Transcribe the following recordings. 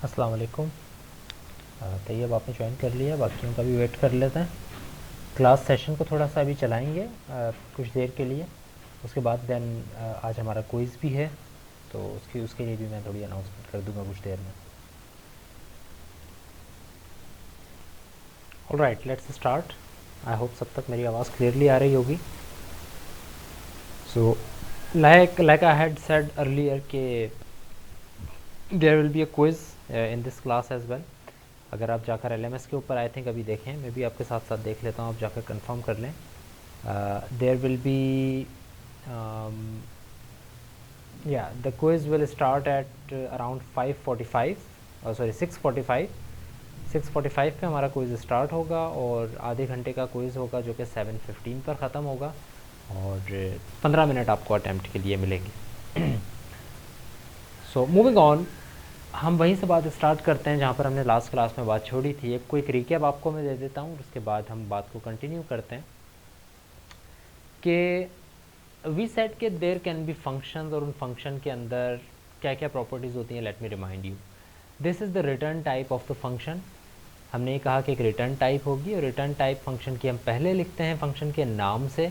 अस्सलाम वालेकुम। तैयब आपने ज्वाइन कर लिया, बाकियों का भी वेट कर लेते हैं। क्लास सेशन को थोड़ा सा अभी चलाएंगे कुछ देर के लिए, उसके बाद देन आज हमारा क्विज़ भी है, तो उसके लिए भी मैं थोड़ी अनाउंसमेंट कर दूंगा कुछ देर में। Alright, let's start. I hope सब तक मेरी आवाज़ क्लियरली आ रही होगी। So like I had said earlier के there will be a quiz in this class as well. अगर आप जाकर एलएमएस के ऊपर आई थिंक अभी देखें, मैं भी आपके साथ साथ देख लेता हूँ, आप जाकर कंफर्म कर लें। There will be the quiz will start at around 5:45 sorry 6:45 6:45 पे हमारा क्विज़ स्टार्ट होगा और आधे घंटे का क्विज़ होगा जो कि 7:15 पर ख़त्म होगा और 15 मिनट आपको अटैम्प्ट के लिए मिलेंगे। सो मूविंग ऑन, हम वहीं से बात स्टार्ट करते हैं जहाँ पर हमने लास्ट क्लास में बात छोड़ी थी। एक क्विक रिकैप आपको मैं दे देता हूँ, उसके बाद हम बात को कंटिन्यू करते हैं कि वी सेट के देयर कैन बी फंक्शंस और उन फंक्शन के अंदर क्या क्या प्रॉपर्टीज़ होती हैं। Let me remind you, this is the return type of the function. हमने कहा कि एक रिटर्न टाइप होगी और रिटर्न टाइप फंक्शन की हम पहले लिखते हैं फंक्शन के नाम से।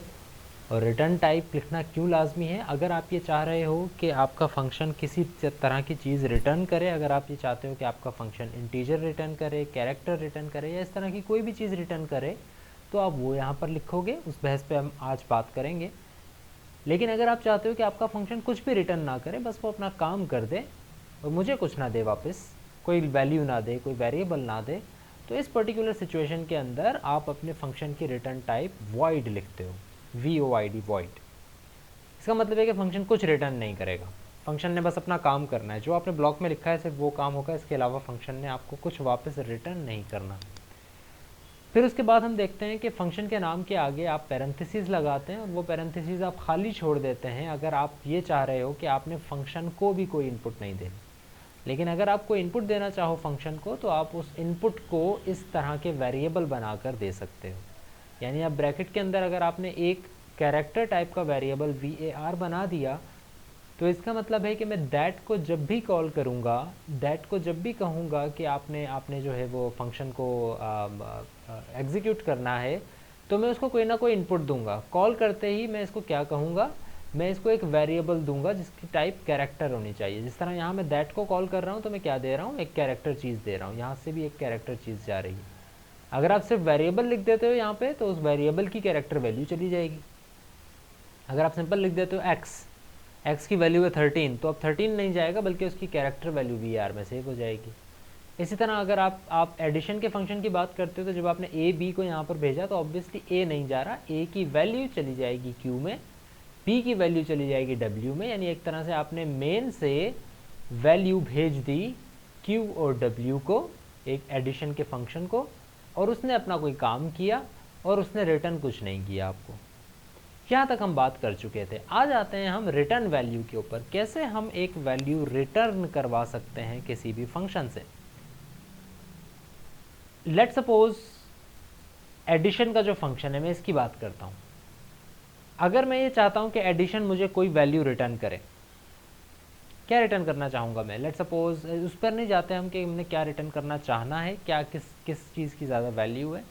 और रिटर्न टाइप लिखना क्यों लाजमी है? अगर आप ये चाह रहे हो कि आपका फंक्शन किसी तरह की चीज़ रिटर्न करे, अगर आप ये चाहते हो कि आपका फंक्शन इंटीजर रिटर्न करे, कैरेक्टर रिटर्न करे या इस तरह की कोई भी चीज़ रिटर्न करे, तो आप वो यहाँ पर लिखोगे। उस बहस पे हम आज बात करेंगे। लेकिन अगर आप चाहते हो कि आपका फंक्शन कुछ भी रिटर्न ना करे, बस वो अपना काम कर दे और मुझे कुछ ना दे, वापस कोई वैल्यू ना दे, कोई वेरिएबल ना दे, तो इस पर्टिकुलर सिचुएशन के अंदर आप अपने फंक्शन की रिटर्न टाइप वॉइड लिखते हो, VOID, वॉइड। इसका मतलब है कि फंक्शन कुछ रिटर्न नहीं करेगा, फंक्शन ने बस अपना काम करना है। जो आपने ब्लॉक में लिखा है सिर्फ वो काम होगा, इसके अलावा फंक्शन ने आपको कुछ वापस रिटर्न नहीं करना। फिर उसके बाद हम देखते हैं कि फंक्शन के नाम के आगे आप पैरेंथेसिस लगाते हैं और वो पैरेंथेसिस आप खाली छोड़ देते हैं अगर आप ये चाह रहे हो कि आपने फंक्शन को भी कोई इनपुट नहीं देना। लेकिन अगर आप कोई इनपुट देना चाहो फंक्शन को, तो आप उस इनपुट को इस तरह के वेरिएबल बनाकर दे सकते हो। यानी आप ब्रैकेट के अंदर अगर आपने एक कैरेक्टर टाइप का वेरिएबल VAR बना दिया, तो इसका मतलब है कि मैं दैट को जब भी कॉल करूँगा, दैट को जब भी कहूँगा कि आपने आपने जो है वो फंक्शन को एग्जीक्यूट करना है, तो मैं उसको कोई ना कोई इनपुट दूंगा। कॉल करते ही मैं इसको क्या कहूँगा, मैं इसको एक वेरिएबल दूंगा जिसकी टाइप कैरेक्टर होनी चाहिए। जिस तरह यहाँ मैं दैट को कॉल कर रहा हूँ तो मैं क्या दे रहा हूँ, एक कैरेक्टर चीज़ दे रहा हूँ। यहाँ से भी एक कैरेक्टर चीज़ जा रही है। अगर आप सिर्फ वेरिएबल लिख देते हो यहाँ पे, तो उस वेरिएबल की कैरेक्टर वैल्यू चली जाएगी। अगर आप सिंपल लिख देते हो एक्स की वैल्यू है 13, तो अब 13 नहीं जाएगा बल्कि उसकी कैरेक्टर वैल्यू VAR में सेव हो जाएगी। इसी तरह अगर आप एडिशन के फंक्शन की बात करते हो, तो जब आपने AB को यहाँ पर भेजा तो ऑब्वियसली A नहीं जा रहा, A की वैल्यू चली जाएगी Q में, P की वैल्यू चली जाएगी W में। यानी एक तरह से आपने मेन से वैल्यू भेज दी Q और W को, एक एडिशन के फंक्शन को, और उसने अपना कोई काम किया और उसने रिटर्न कुछ नहीं किया आपको। यहाँ तक हम बात कर चुके थे। आ जाते हैं हम रिटर्न वैल्यू के ऊपर। कैसे हम एक वैल्यू रिटर्न करवा सकते हैं किसी भी फंक्शन से। लेट सपोज एडिशन का जो फंक्शन है, मैं इसकी बात करता हूँ। अगर मैं ये चाहता हूँ कि एडिशन मुझे कोई वैल्यू रिटर्न करे, क्या रिटर्न करना चाहूँगा मैं? लेट सपोज उस पर नहीं जाते हम कि हमने क्या रिटर्न करना चाहना है, क्या किस चीज़ की ज़्यादा वैल्यू है,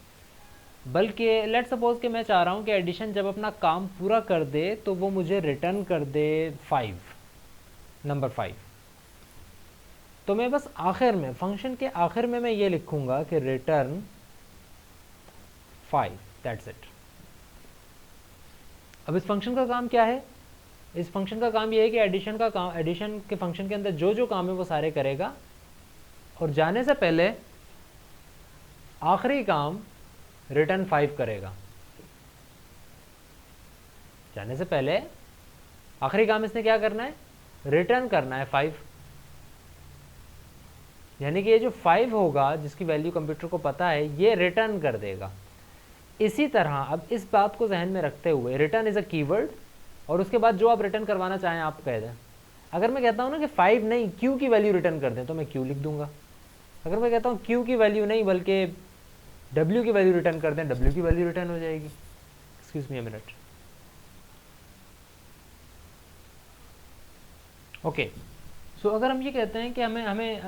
बल्कि लेट सपोज कि मैं चाह रहा हूँ कि एडिशन जब अपना काम पूरा कर दे तो वो मुझे रिटर्न कर दे 5, नंबर 5। तो मैं बस आखिर में, फंक्शन के आखिर में मैं ये लिखूंगा कि रिटर्न 5, दैट्स इट। अब इस फंक्शन का काम क्या है? इस फंक्शन का काम ये है कि एडिशन का काम, एडिशन के फंक्शन के अंदर जो जो काम है वो सारे करेगा, और जाने से पहले आखिरी काम रिटर्न 5 करेगा। जाने से पहले आखिरी काम इसने क्या करना है, रिटर्न करना है 5। यानी कि ये जो 5 होगा जिसकी वैल्यू कंप्यूटर को पता है, ये रिटर्न कर देगा। इसी तरह अब इस बात को जहन में रखते हुए, रिटर्न इज अ कीवर्ड, और उसके बाद जो आप रिटर्न करवाना चाहें आप कह दें। अगर मैं कहता हूं ना कि 5 नहीं, Q की वैल्यू रिटर्न कर दें, तो मैं Q लिख दूंगा। अगर मैं कहता हूं Q की वैल्यू नहीं बल्कि W की वैल्यू रिटर्न कर दें, W की वैल्यू रिटर्न हो जाएगी। Excuse me a minute. Okay, so अगर हम ये कहते हैं कि हमें हमें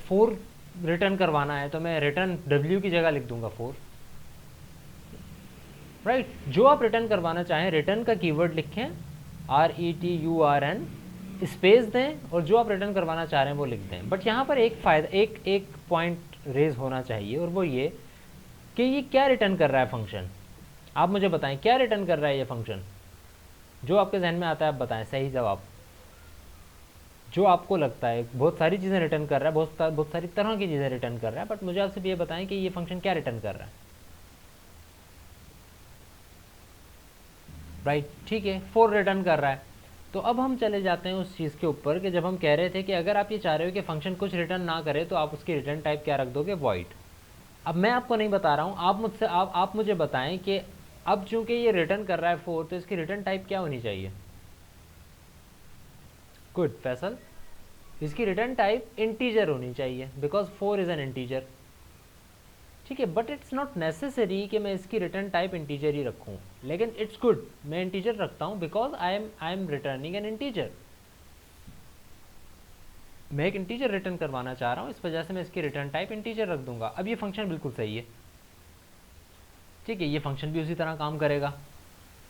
4 रिटर्न करवाना है, तो मैं रिटर्न w की जगह लिख दूंगा 4, राइट। जो आप रिटर्न करवाना चाहें, रिटर्न का कीवर्ड लिखें RETURN, स्पेस दें, और जो आप रिटर्न करवाना चाह रहे हैं वो लिख दें। बट यहाँ पर एक फ़ायदा, एक पॉइंट रेज होना चाहिए, और वो ये कि ये क्या रिटर्न कर रहा है फंक्शन। आप मुझे बताएं क्या रिटर्न कर रहा है ये फंक्शन। जो आपके जहन में आता है आप बताएं सही जवाब। जो आपको लगता है, बहुत सारी चीज़ें रिटर्न कर रहा है, बहुत सारी तरह की चीज़ें रिटर्न कर रहा है, बट मुझे आप सिर्फ ये बताएं कि ये फंक्शन क्या रिटर्न कर रहा है। राइट, ठीक है, 4 रिटर्न कर रहा है। तो अब हम चले जाते हैं उस चीज़ के ऊपर कि जब हम कह रहे थे कि अगर आप ये चाह रहे हो कि फंक्शन कुछ रिटर्न ना करे तो आप उसकी रिटर्न टाइप क्या रख दोगे, वॉइड। अब मैं आपको नहीं बता रहा हूँ, आप मुझसे आप मुझे बताएं कि अब चूंकि ये रिटर्न कर रहा है 4, तो इसकी रिटर्न टाइप क्या होनी चाहिए। गुड फैसल, इसकी रिटर्न टाइप इंटीजर होनी चाहिए, बिकॉज 4 इज़ एन इंटीजर। ठीक है, बट इट्स नॉट नेसेसरी कि मैं इसकी रिटर्न टाइप इंटीजर ही रखूँ, लेकिन इट्स गुड मैं इंटीजर रखता हूँ, because I am returning N integer. मैं एक इंटीजर रिटर्न करवाना चाह रहा हूँ, इस वजह से मैं इसकी रिटर्न टाइप इंटीजर रख दूंगा। अब ये फंक्शन बिल्कुल सही है, ठीक है, ये फंक्शन भी उसी तरह काम करेगा,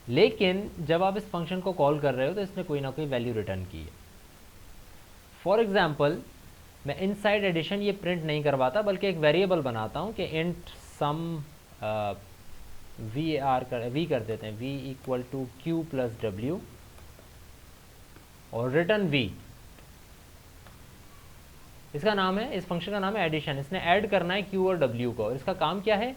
लेकिन जब आप इस फंक्शन को कॉल कर रहे हो तो इसने कोई ना कोई वैल्यू रिटर्न की है। फॉर एग्जाम्पल, मैं इनसाइड एडिशन ये प्रिंट नहीं करवाता, बल्कि एक वेरिएबल बनाता हूँ कि इंट सम वी कर देते हैं, v equal to q plus W, और रिटर्न v। इसका नाम है, इस फंक्शन का नाम है एडिशन। इसने ऐड करना है q और w को, और इसका काम क्या है,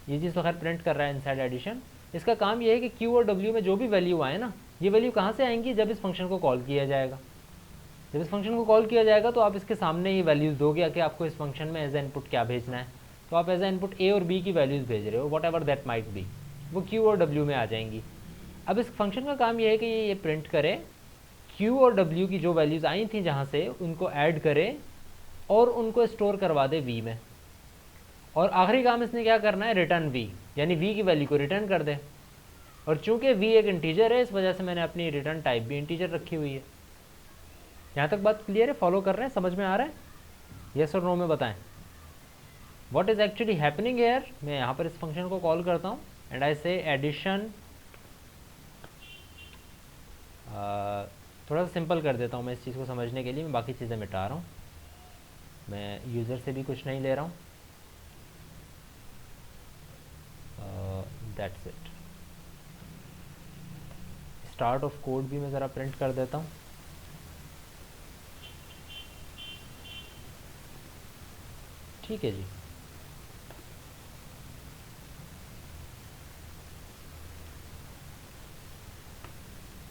ये चीज़ तो खैर प्रिंट कर रहा है इनसाइड एडिशन। इसका काम ये है कि q और w में जो भी वैल्यू आए ना, ये वैल्यू कहाँ से आएंगी, जब इस फंक्शन को कॉल किया जाएगा। जब इस फंक्शन को कॉल किया जाएगा तो आप इसके सामने ये वैल्यूज़ दोगे कि आपको इस फंक्शन में एज ए इनपुट क्या भेजना है। तो आप एज ए इनपुट a और b की वैल्यूज़ भेज रहे हो, what ever that might be, वो q और w में आ जाएंगी। अब इस फंक्शन का काम ये है कि ये प्रिंट करे q और w की जो वैल्यूज़ आई थी जहाँ से, उनको ऐड करे और उनको स्टोर करवा दे v में। और आखिरी काम इसने क्या करना है, रिटर्न v, यानी v की वैल्यू को रिटर्न कर दे। और चूंकि v एक इंटीजर है, इस वजह से मैंने अपनी रिटर्न टाइप भी इंटीजर रखी हुई है। यहाँ तक बात क्लियर है, फॉलो कर रहे हैं, समझ में आ रहा है, येस और नो में बताएं। What is actually happening here, मैं यहाँ पर इस फंक्शन को कॉल करता हूँ एंड आई से एडिशन। थोड़ा सा सिंपल कर देता हूँ मैं इस चीज़ को समझने के लिए, मैं बाकी चीज़ें मिटा रहा हूँ, मैं यूज़र से भी कुछ नहीं ले रहा हूँ। That's it. Start of code भी मैं ज़रा प्रिंट कर देता हूँ। ठीक है जी,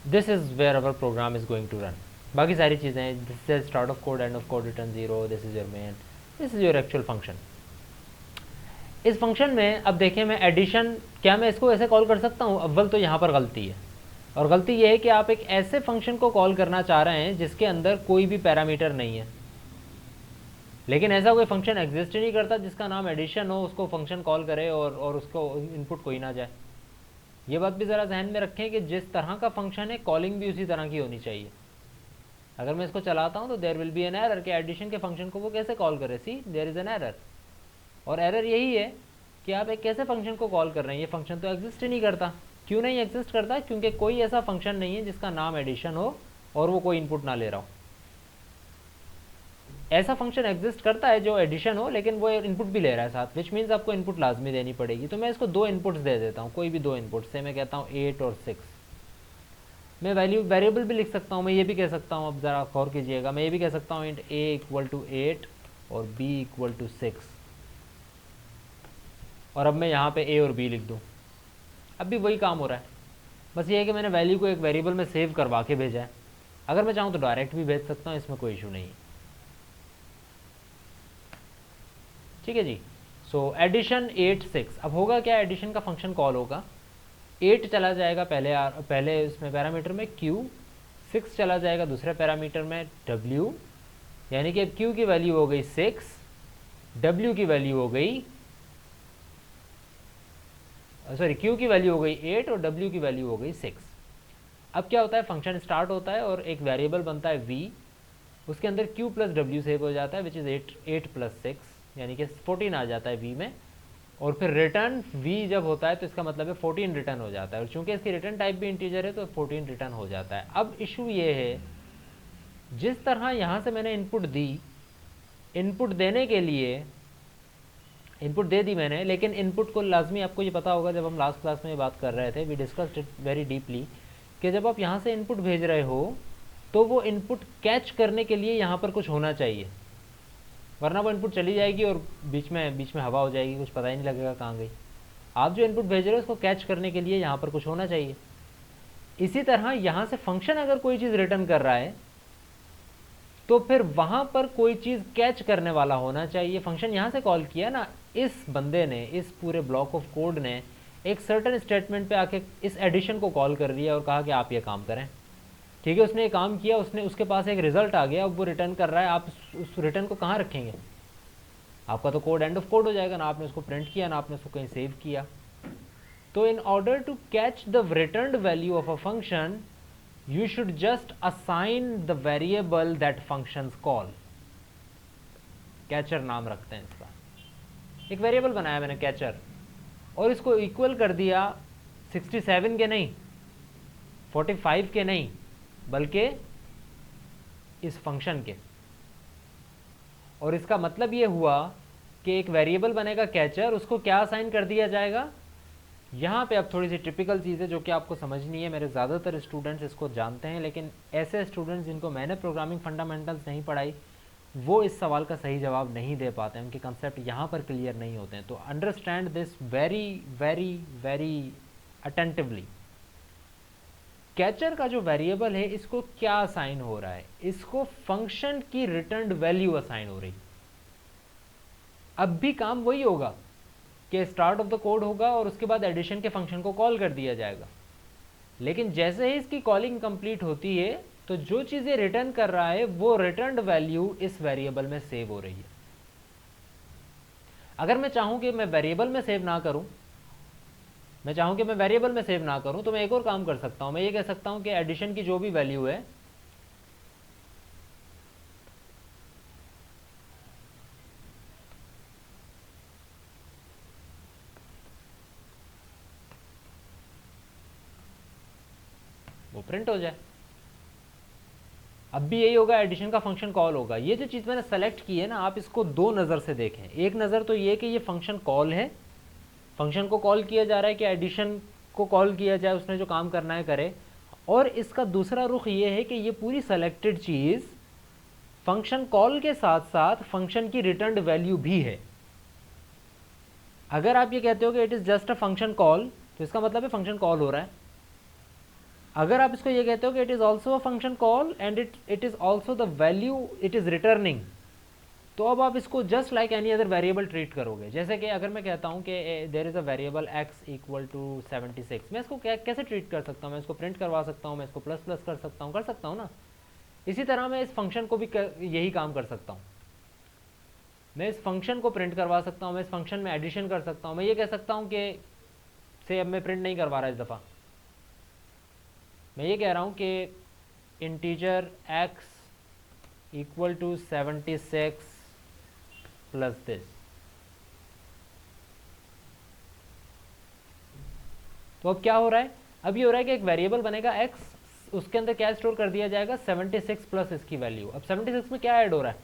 this is where our program is going to run. बाकी सारी चीज़ें, this is start of code, end of code, return 0, this is your main, this is your actual function. इस फंक्शन में अब देखिए, मैं एडिशन, क्या मैं इसको ऐसे कॉल कर सकता हूँ। अव्वल तो यहाँ पर गलती है, और गलती ये है कि आप एक ऐसे फंक्शन को कॉल करना चाह रहे हैं जिसके अंदर कोई भी पैरामीटर नहीं है। लेकिन ऐसा कोई फंक्शन एग्जिस्ट ही नहीं करता जिसका नाम एडिशन हो, उसको फंक्शन कॉल करे और उसको इनपुट कोई ना जाए। ये बात भी ज़रा जहन में रखें कि जिस तरह का फंक्शन है, कॉलिंग भी उसी तरह की होनी चाहिए। अगर मैं इसको चलाता हूँ तो there will be an error कि एडिशन के फंक्शन को वो कैसे कॉल करे, see there is an error. और एरर यही है कि आप एक कैसे फंक्शन को कॉल कर रहे हैं, ये फंक्शन तो एग्जिस्ट ही नहीं करता। क्यों नहीं एग्जिस्ट करता, क्योंकि कोई ऐसा फंक्शन नहीं है जिसका नाम एडिशन हो और वो कोई इनपुट ना ले रहा हो। ऐसा फंक्शन एग्जिस्ट करता है जो एडिशन हो, लेकिन वो इनपुट भी ले रहा है साथ, विच मीन्स आपको इनपुट लाजमी देनी पड़ेगी। तो मैं इसको 2 इनपुट्स दे देता हूँ, कोई भी 2 इनपुट से, मैं कहता हूँ 8 और 6। मैं वेरिएबल भी लिख सकता हूँ, मैं ये भी कह सकता हूँ, अब ज़रा गौर कीजिएगा, मैं ये भी कह सकता हूँ इंट a इक्वल टू 8 और b इक्वल टू 6। और अब मैं यहाँ पे a और b लिख दूँ, अब भी वही काम हो रहा है, बस ये है कि मैंने वैल्यू को एक वेरिएबल में सेव करवा के भेजा है। अगर मैं चाहूँ तो डायरेक्ट भी भेज सकता हूँ, इसमें कोई इशू नहीं है। ठीक है जी। सो एडिशन 8 6, अब होगा क्या, एडिशन का फंक्शन कॉल होगा, 8 चला जाएगा पहले इसमें पैरामीटर में q, 6 चला जाएगा दूसरे पैरामीटर में w, यानी कि अब q की वैल्यू हो गई 6, w की वैल्यू हो गई, सॉरी q की वैल्यू हो गई 8 और w की वैल्यू हो गई 6। अब क्या होता है, फंक्शन स्टार्ट होता है और एक वेरिएबल बनता है v, उसके अंदर q प्लस डब्ल्यू सेव हो जाता है विच इज़ 8 प्लस 6 यानी कि 14 आ जाता है v में, और फिर रिटर्न v जब होता है तो इसका मतलब है 14 रिटर्न हो जाता है, और चूंकि इसकी रिटर्न टाइप भी इंटीजर है तो 14 रिटर्न हो जाता है। अब इशू ये है, जिस तरह यहाँ से मैंने इनपुट दी, इनपुट देने के लिए इनपुट दे दी मैंने, लेकिन इनपुट को लाजमी, आपको ये पता होगा जब हम लास्ट क्लास में ये बात कर रहे थे, we discussed it very deeply, कि जब आप यहाँ से इनपुट भेज रहे हो तो वो इनपुट कैच करने के लिए यहाँ पर कुछ होना चाहिए, वरना वो इनपुट चली जाएगी और बीच में हवा हो जाएगी, कुछ पता ही नहीं लगेगा कहाँ गई। आप जो इनपुट भेज रहे हो उसको कैच करने के लिए यहाँ पर कुछ होना चाहिए। इसी तरह यहाँ से फंक्शन अगर कोई चीज़ रिटर्न कर रहा है तो फिर वहाँ पर कोई चीज़ कैच करने वाला होना चाहिए। फंक्शन यहाँ से कॉल किया ना, इस बंदे ने, इस पूरे ब्लॉक ऑफ कोड ने एक सर्टन स्टेटमेंट पे आके इस एडिशन को कॉल कर दिया और कहा कि आप ये काम करें। ठीक है, उसने ये काम किया, उसके पास एक रिजल्ट आ गया, अब वो रिटर्न कर रहा है। आप उस रिटर्न को कहाँ रखेंगे? आपका तो कोड एंड ऑफ कोड हो जाएगा ना, आपने उसको प्रिंट किया ना आपने उसको कहीं सेव किया। तो in order to catch the returned value of a function, you should just assign the variable that functions call। Catcher नाम रखते हैं इसका, एक वेरिएबल बनाया मैंने कैचर, और इसको इक्वल कर दिया 67 के नहीं, 45 के नहीं, बल्कि इस फंक्शन के। और इसका मतलब ये हुआ कि एक वेरिएबल बनेगा कैचर, उसको क्या असाइन कर दिया जाएगा। यहाँ पे अब थोड़ी सी टिपिकल चीज़ है जो कि आपको समझनी है। मेरे ज़्यादातर स्टूडेंट्स इसको जानते हैं, लेकिन ऐसे स्टूडेंट्स जिनको मैंने प्रोग्रामिंग फंडामेंटल्स नहीं पढ़ाई वो इस सवाल का सही जवाब नहीं दे पाते हैं, उनके कंसेप्ट यहाँ पर क्लियर नहीं होते हैं। तो understand this very very very attentively. Catcher का जो वेरिएबल है इसको क्या असाइन हो रहा है, इसको फंक्शन की रिटर्न्ड वैल्यू असाइन हो रही। अब भी काम वही होगा कि स्टार्ट ऑफ द कोड होगा और उसके बाद एडिशन के फंक्शन को कॉल कर दिया जाएगा, लेकिन जैसे ही इसकी कॉलिंग कंप्लीट होती है तो जो चीज़ें रिटर्न कर रहा है वो रिटर्न्ड वैल्यू इस वेरिएबल में सेव हो रही है। अगर मैं चाहूं कि मैं वेरिएबल में सेव ना करूं, तो मैं एक और काम कर सकता हूं। मैं ये कह सकता हूं कि एडिशन की जो भी वैल्यू है वो प्रिंट हो जाए। अब भी यही होगा, एडिशन का फंक्शन कॉल होगा। ये जो चीज़ मैंने सेलेक्ट की है ना, आप इसको दो नज़र से देखें। एक नज़र तो ये कि ये फंक्शन कॉल है, फंक्शन को कॉल किया जा रहा है कि एडिशन को कॉल किया जाए, उसने जो काम करना है करे। और इसका दूसरा रुख ये है कि ये पूरी सेलेक्टेड चीज़ फंक्शन कॉल के साथ साथ फंक्शन की रिटर्न्ड वैल्यू भी है। अगर आप ये कहते हो कि it is just a function call, तो इसका मतलब है फंक्शन कॉल हो रहा है। अगर आप इसको ये कहते हो कि it is also a function call and it is also the value it is returning, तो अब आप इसको just like any other variable treat करोगे। जैसे कि अगर मैं कहता हूँ कि there is a variable x equal to 76, मैं इसको कैसे ट्रीट कर सकता हूँ? मैं इसको प्रिंट करवा सकता हूँ, मैं इसको प्लस प्लस कर सकता हूँ ना। इसी तरह मैं इस फंक्शन को भी यही काम कर सकता हूँ। मैं इस फंक्शन को प्रिंट करवा सकता हूँ, मैं इस फंक्शन में एडिशन कर सकता हूँ। मैं ये कह सकता हूँ कि से अब मैं प्रिंट नहीं करवा रहा इस दफ़ा, मैं ये कह रहा हूँ कि integer x equal to 76 plus this. तो अब क्या हो रहा है? अब ये हो रहा है कि एक वेरिएबल बनेगा x, उसके अंदर क्या स्टोर कर दिया जाएगा 76 प्लस इसकी वैल्यू। अब 76 में क्या ऐड हो रहा है?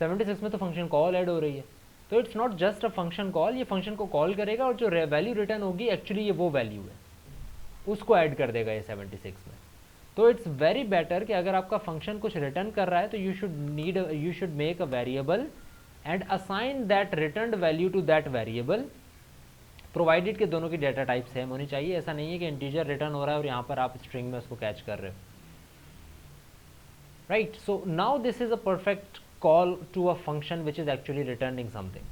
76 में तो फंक्शन कॉल ऐड हो रही है। तो it's not just a function call, ये फंक्शन को कॉल करेगा और जो वैल्यू रिटर्न होगी एक्चुअली ये वो वैल्यू है, उसको ऐड कर देगा ये 76 में। तो इट्स वेरी बेटर कि अगर आपका फंक्शन कुछ रिटर्न कर रहा है तो you should make a variable and assign that returned value to that variable, provided कि दोनों की डेटा टाइप सेम होनी चाहिए। ऐसा नहीं है कि इंटीजर रिटर्न हो रहा है और यहाँ पर आप स्ट्रिंग में उसको कैच कर रहे हो, right. So now this is a perfect call to a function which is actually returning something.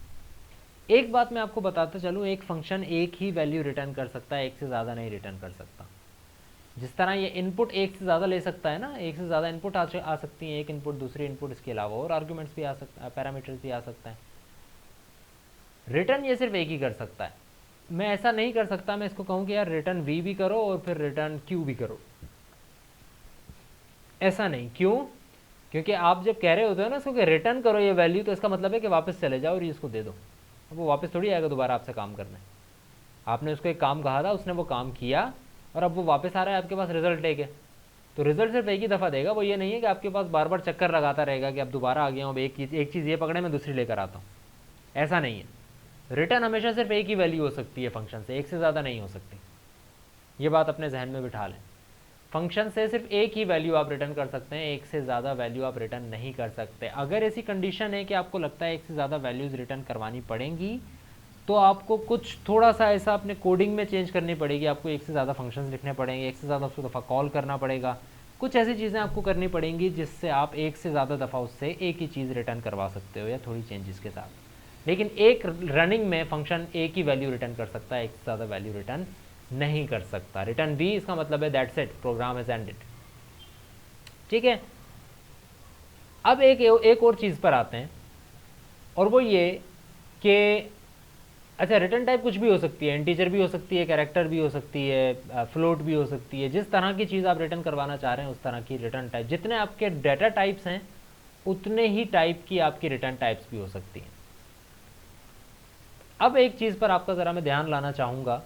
एक बात मैं आपको बताता चलूँ, एक फंक्शन एक ही वैल्यू रिटर्न कर सकता है, एक से ज़्यादा नहीं रिटर्न कर सकता। जिस तरह ये इनपुट एक से ज़्यादा ले सकता है ना, एक से ज़्यादा इनपुट आ सकती हैं, एक इनपुट दूसरी इनपुट, इसके अलावा और आर्ग्यूमेंट्स भी आ सकता है, पैरामीटर्स भी आ सकता है। रिटर्न ये सिर्फ एक ही कर सकता है। मैं ऐसा नहीं कर सकता, मैं इसको कहूँ कि यार रिटर्न v भी करो और फिर रिटर्न q भी करो, ऐसा नहीं। क्यों? क्योंकि आप जब कह रहे होते हो ना इसको कि रिटर्न करो ये वैल्यू, तो इसका मतलब है कि वापस चले जाओ और ये इसको दे दो। अब वो वापस थोड़ी आएगा दोबारा आपसे काम करने। आपने उसको एक काम कहा था, उसने वो काम किया और अब वो वापस आ रहा है आपके पास रिजल्ट लेके। तो रिजल्ट सिर्फ एक ही दफ़ा देगा, वो ये नहीं है कि आपके पास बार बार चक्कर लगाता रहेगा कि अब दोबारा आ गया हूँ, अब एक चीज़ ये पकड़े मैं दूसरी लेकर आता हूँ। ऐसा नहीं है। रिटर्न हमेशा सिर्फ एक ही वैल्यू हो सकती है फंक्शन से, एक से ज़्यादा नहीं हो सकती। ये बात अपने जहन में बिठा लें। फंक्शन से सिर्फ एक ही वैल्यू आप रिटर्न कर सकते हैं, एक से ज़्यादा वैल्यू आप रिटर्न नहीं कर सकते। अगर ऐसी कंडीशन है कि आपको लगता है एक से ज़्यादा वैल्यूज़ रिटर्न करवानी पड़ेंगी, तो आपको कुछ थोड़ा सा ऐसा अपने कोडिंग में चेंज करनी पड़ेगी। आपको एक से ज़्यादा फंक्शंस लिखने पड़ेंगे, एक से ज़्यादा उसको दफ़ा कॉल करना पड़ेगा, कुछ ऐसी चीज़ें आपको करनी पड़ेंगी जिससे आप एक से ज़्यादा दफ़ा उससे एक ही चीज़ रिटर्न करवा सकते हो या थोड़ी चेंजेस के साथ। लेकिन एक रनिंग में फंक्शन एक ही वैल्यू रिटर्न कर सकता है, एक से ज़्यादा वैल्यू रिटर्न नहीं कर सकता। रिटर्न बी इसका मतलब है that's it, program is ended. ठीक है। अब एक और चीज़ पर आते हैं, और वो ये कि अच्छा रिटर्न टाइप कुछ भी हो सकती है, इंटीजर भी हो सकती है, कैरेक्टर भी हो सकती है, फ्लोट भी हो सकती है। जिस तरह की चीज़ आप रिटर्न करवाना चाह रहे हैं उस तरह की रिटर्न टाइप। जितने आपके डाटा टाइप्स हैं उतने ही टाइप की आपकी रिटर्न टाइप्स भी हो सकती हैं। अब एक चीज़ पर आपका ज़रा मैं ध्यान लाना चाहूँगा,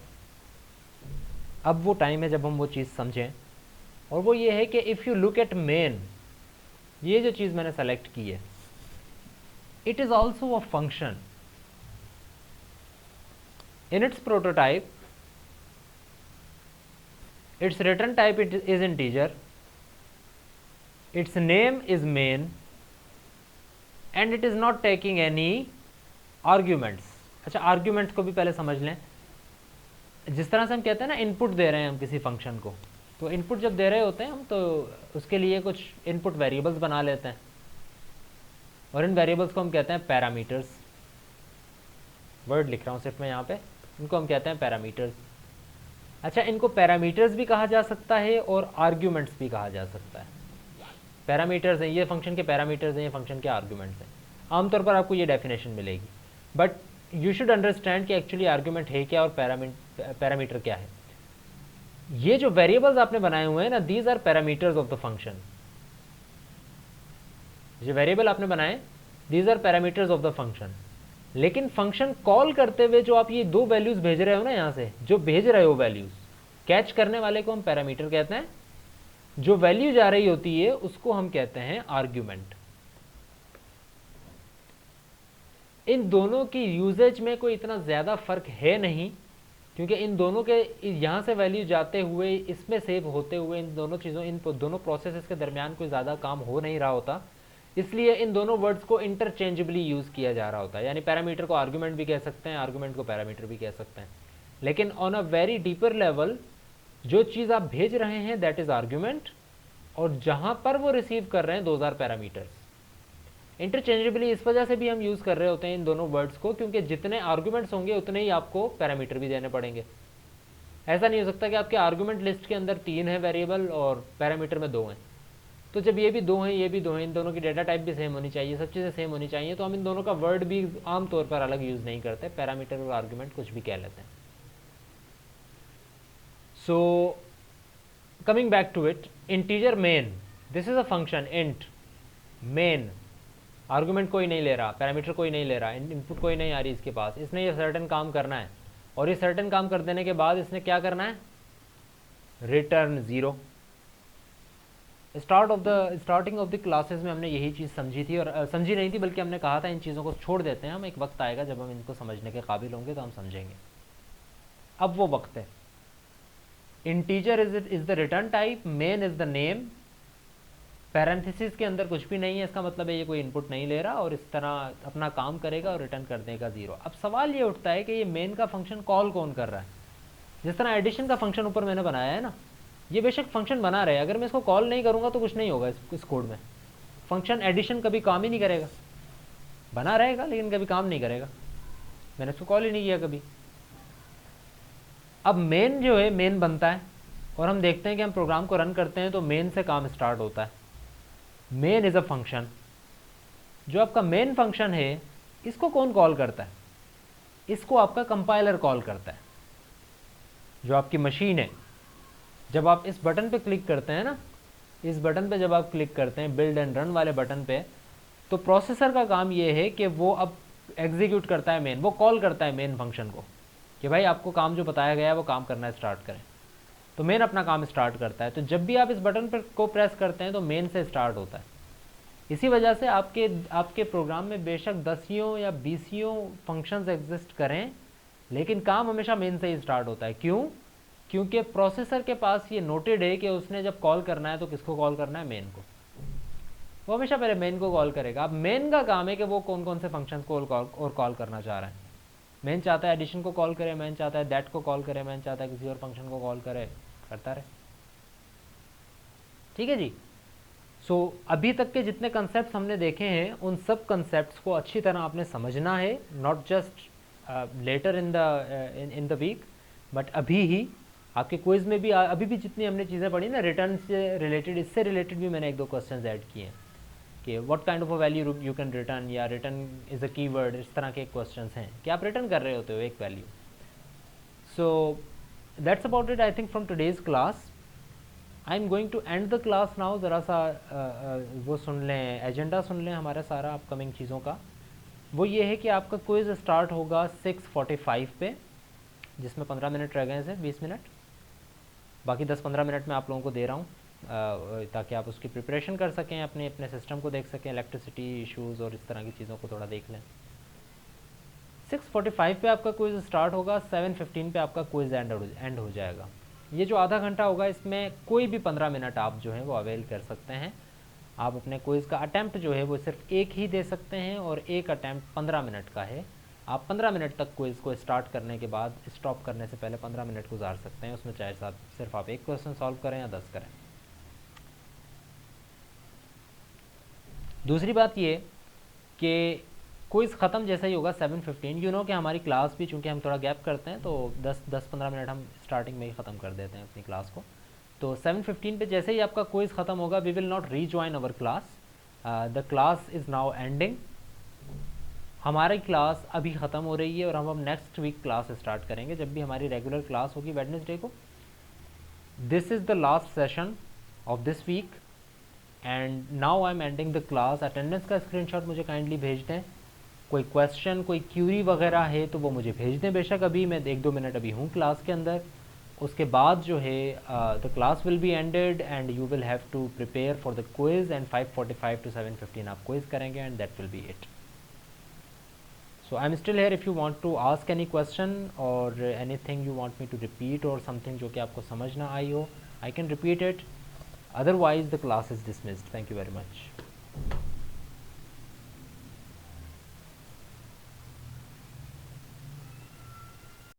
अब वो टाइम है जब हम वो चीज़ समझें, और वो ये है कि if you look at main, ये जो चीज़ मैंने सेलेक्ट की है, it is also a function. In its prototype, its return type is integer, its name is main, and it is not taking any arguments. अच्छा, arguments को भी पहले समझ लें। जिस तरह से हम कहते हैं ना इनपुट दे रहे हैं हम किसी फंक्शन को, तो इनपुट जब दे रहे होते हैं हम, तो उसके लिए कुछ इनपुट वेरिएबल्स बना लेते हैं, और इन वेरिएबल्स को हम कहते हैं पैरामीटर्स। वर्ड लिख रहा हूँ सिर्फ मैं यहाँ पे, इनको हम कहते हैं पैरामीटर्स। अच्छा, इनको पैरामीटर्स भी कहा जा सकता है और आर्ग्यूमेंट्स भी कहा जा सकता है। पैरामीटर्स हैं, ये फंक्शन के पैरामीटर्स हैं, ये फंक्शन के आर्ग्यूमेंट्स हैं। आमतौर पर आपको ये डेफिनेशन मिलेगी, बट यू शुड अंडरस्टैंड कि एक्चुअली आर्ग्यूमेंट है क्या और पैरामीटर क्या है। ये जो वेरिएबल्स आपने बनाए हुए हैं ना, these are parameters of the function. जो वेरिएबल आपने बनाए, these are parameters of the function. लेकिन फंक्शन कॉल करते हुए जो आप ये दो वैल्यूज भेज रहे हो ना, यहाँ से जो भेज रहे हो वैल्यूज, कैच करने वाले को हम पैरामीटर कहते हैं, जो वैल्यू जा रही होती है उसको हम कहते हैं आर्ग्यूमेंट। इन दोनों की यूजेज में कोई इतना ज़्यादा फर्क है नहीं, क्योंकि इन दोनों के यहाँ से वैल्यू जाते हुए इसमें सेव होते हुए इन दोनों चीज़ों, इन दोनों प्रोसेसेस के दरमियान कोई ज़्यादा काम हो नहीं रहा होता, इसलिए इन दोनों वर्ड्स को इंटरचेंजेबली यूज़ किया जा रहा होता है। यानी पैरामीटर को आर्गुमेंट भी कह सकते हैं, आर्गुमेंट को पैरामीटर भी कह सकते हैं। लेकिन on a very deeper level जो चीज़ आप भेज रहे हैं दैट इज़ आर्गुमेंट, और जहाँ पर वो रिसीव कर रहे हैं दोज आर पैरामीटर्स। इंटरचेंजेबली इस वजह से भी हम यूज़ कर रहे होते हैं इन दोनों वर्ड्स को, क्योंकि जितने आर्गुमेंट्स होंगे उतने ही आपको पैरामीटर भी देने पड़ेंगे। ऐसा नहीं हो सकता कि आपके आर्गुमेंट लिस्ट के अंदर 3 है वेरिएबल और पैरामीटर में 2 हैं। तो जब ये भी 2 हैं, ये भी 2 हैं, इन दोनों की डेटा टाइप भी सेम होनी चाहिए, सब चीज़ें सेम होनी चाहिए, तो हम इन दोनों का वर्ड भी आमतौर पर अलग यूज़ नहीं करते, पैरामीटर और आर्गुमेंट कुछ भी कह लेते हैं। So coming back to it, integer main, this is a function int main. Argument कोई नहीं ले रहा, पैरामीटर कोई नहीं ले रहा, इनपुट कोई नहीं आ रही इसके पास, इसने ये सर्टेन काम करना है, और ये सर्टेन काम कर देने के बाद इसने क्या करना है, return 0। Starting of the classes में हमने यही चीज़ समझी थी, और समझी नहीं थी बल्कि हमने कहा था इन चीज़ों को छोड़ देते हैं हम, एक वक्त आएगा जब हम इनको समझने के काबिल होंगे तो हम समझेंगे। अब वो वक्त है। Integer is the return type, main is the name, parenthesis के अंदर कुछ भी नहीं है, इसका मतलब है ये कोई इनपुट नहीं ले रहा और इस तरह अपना काम करेगा और रिटर्न कर देगा 0। अब सवाल ये उठता है कि ये मेन का फंक्शन कॉल कौन कर रहा है। जिस तरह एडिशन का फंक्शन ऊपर मैंने बनाया है ना, ये बेशक फंक्शन बना रहे हैं, अगर मैं इसको कॉल नहीं करूँगा तो कुछ नहीं होगा इस कोड में। फंक्शन एडिशन कभी काम ही नहीं करेगा, बना रहेगा लेकिन कभी काम नहीं करेगा, मैंने इसको कॉल ही नहीं किया कभी। अब मेन जो है, मेन बनता है और हम देखते हैं कि हम प्रोग्राम को रन करते हैं तो मेन से काम स्टार्ट होता है। Main is a function. जो आपका मेन फंक्शन है इसको कौन कॉल करता है, इसको आपका कंपाइलर कॉल करता है। जो आपकी मशीन है, जब आप इस बटन पे क्लिक करते हैं ना, इस बटन पे जब आप क्लिक करते हैं बिल्ड एंड रन वाले बटन पे, तो प्रोसेसर का काम ये है कि वो अब एग्जीक्यूट करता है मेन, वो कॉल करता है मेन फंक्शन को कि भाई आपको काम जो बताया गया है वो काम करना स्टार्ट करें। तो मेन अपना काम स्टार्ट करता है। तो जब भी आप इस बटन पर को प्रेस करते हैं तो मेन से स्टार्ट होता है। इसी वजह से आपके प्रोग्राम में बेशक 10 या 20 फंक्शंस एग्जिस्ट करें, लेकिन काम हमेशा मेन से ही स्टार्ट होता है। क्यों? क्योंकि प्रोसेसर के पास ये नोटेड है कि उसने जब कॉल करना है तो किसको कॉल करना है, मेन को। वो हमेशा पहले मेन को कॉल करेगा। अब मेन का काम है कि वो कौन कौन से फंक्शंस को और कॉल करना चाह रहा है। मेन चाहता है एडिशन को कॉल करे, मेन चाहता है दैट को कॉल करे, मेन चाहता है किसी और फंक्शन को कॉल करे, करता रहे। ठीक है जी। सो अभी तक के जितने कंसेप्ट हमने देखे हैं उन सब कंसेप्ट को अच्छी तरह आपने समझना है, not just later in the week, but अभी ही आपके क्विज में भी अभी भी जितनी हमने चीज़ें पढ़ी ना रिटर्न से रिलेटेड, इससे रिलेटेड भी मैंने 1-2 क्वेश्चंस ऐड किए हैं कि what kind of a value you can return, या रिटर्न इज़ अ कीवर्ड, इस तरह के क्वेश्चंस हैं कि आप रिटर्न कर रहे होते हो एक value. So that's about it I think from today's class. I am going to end the class now. ज़रा सा वो सुन लें, एजेंडा सुन लें हमारा सारा अपकमिंग चीज़ों का। वो ये है कि आपका क्विज़ स्टार्ट होगा 6:45 पे, जिसमें 15 मिनट रह गए हैं, से 20 मिनट, बाकी 10-15 मिनट मैं आप लोगों को दे रहा हूँ ताकि आप उसकी प्रिपरेशन कर सकें, अपने अपने सिस्टम को देख सकें, इलेक्ट्रिसिटी इश्यूज़ और इस तरह की चीज़ों को थोड़ा देख लें। 6:45 पे आपका क्विज़ स्टार्ट होगा, 7:15 पे आपका क्विज़ एंड हो जाएगा। ये जो आधा घंटा होगा इसमें कोई भी 15 मिनट आप जो है वो अवेल कर सकते हैं। आप अपने क्विज़ का अटैम्प्ट जो है वो सिर्फ एक ही दे सकते हैं और एक अटैम्प्ट 15 मिनट का है। आप 15 मिनट तक क्विज़ को स्टार्ट करने के बाद स्टॉप करने से पहले 15 मिनट गुजार सकते हैं। उसमें चाहे सिर्फ आप एक क्वेश्चन सॉल्व करें या 10 करें। दूसरी बात ये कि क्विज़ ख़त्म जैसा ही होगा 7:15, यू नो कि हमारी क्लास भी, चूँकि हम थोड़ा गैप करते हैं तो 10-15 मिनट हम स्टार्टिंग में ही ख़त्म कर देते हैं अपनी क्लास को। तो 7:15 पे जैसे ही आपका क्विज़ ख़त्म होगा, we will not rejoin our class, the class is now ending. हमारी क्लास अभी ख़त्म हो रही है और हम अब नेक्स्ट वीक क्लास स्टार्ट करेंगे, जब भी हमारी रेगुलर क्लास होगी वेडनेसडे को। This is the last session of this week and now I am ending the class. Attendance का स्क्रीनशॉट मुझे काइंडली भेज दें। कोई क्वेश्चन, कोई क्यूरी वगैरह है तो वो मुझे भेज दें बेशक। अभी मैं 1-2 मिनट अभी हूँ क्लास के अंदर। उसके बाद जो है the class will be ended and you will have to prepare for the quiz and 5:45 to 7:15 आप क्विज़ करेंगे and that will be it. So I'm still here if you want to ask any question or anything you want me to repeat or something जो कि आपको समझ ना आई हो, I can repeat it. Otherwise the class is dismissed. Thank you very much.